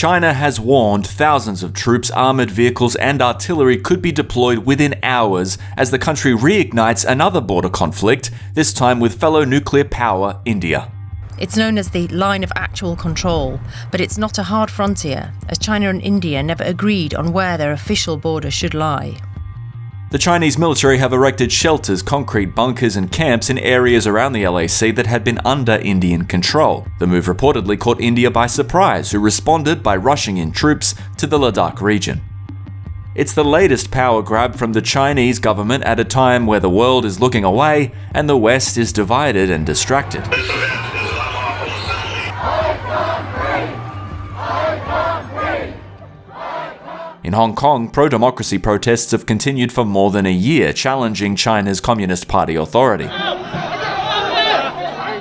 China has warned thousands of troops, armoured vehicles and artillery could be deployed within hours as the country reignites another border conflict, this time with fellow nuclear power India. It's known as the line of actual control, but it's not a hard frontier, as China and India never agreed on where their official border should lie. The Chinese military have erected shelters, concrete bunkers and camps in areas around the LAC that had been under Indian control. The move reportedly caught India by surprise, who responded by rushing in troops to the Ladakh region. It's the latest power grab from the Chinese government at a time where the world is looking away and the West is divided and distracted. In Hong Kong, pro-democracy protests have continued for more than a year, challenging China's Communist Party authority.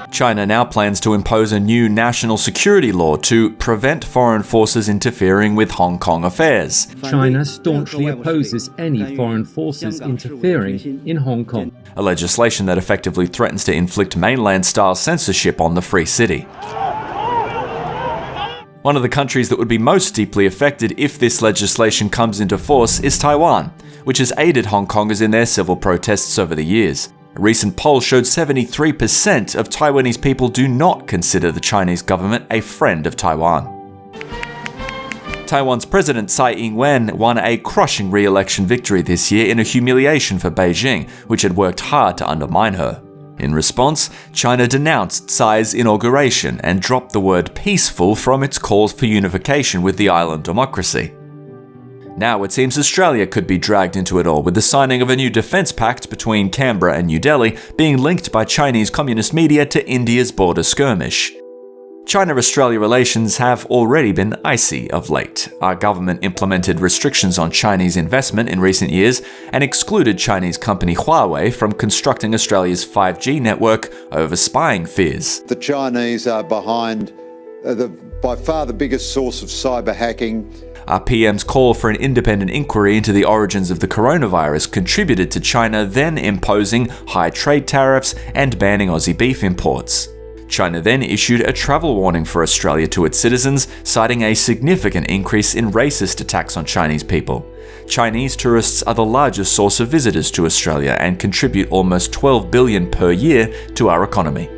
China now plans to impose a new national security law to prevent foreign forces interfering with Hong Kong affairs. China staunchly opposes any foreign forces interfering in Hong Kong. A legislation that effectively threatens to inflict mainland-style censorship on the free city. One of the countries that would be most deeply affected if this legislation comes into force is Taiwan, which has aided Hong Kongers in their civil protests over the years. A recent poll showed 73% of Taiwanese people do not consider the Chinese government a friend of Taiwan. Taiwan's President Tsai Ing-wen won a crushing re-election victory this year in a humiliation for Beijing, which had worked hard to undermine her. In response, China denounced Tsai's inauguration and dropped the word peaceful from its calls for unification with the island democracy. Now it seems Australia could be dragged into it all, with the signing of a new defence pact between Canberra and New Delhi being linked by Chinese communist media to India's border skirmish. China-Australia relations have already been icy of late. Our government implemented restrictions on Chinese investment in recent years and excluded Chinese company Huawei from constructing Australia's 5G network over spying fears. The Chinese are behind by far the biggest source of cyber hacking. Our PM's call for an independent inquiry into the origins of the coronavirus contributed to China then imposing high trade tariffs and banning Aussie beef imports. China then issued a travel warning for Australia to its citizens, citing a significant increase in racist attacks on Chinese people. Chinese tourists are the largest source of visitors to Australia and contribute almost $12 billion per year to our economy.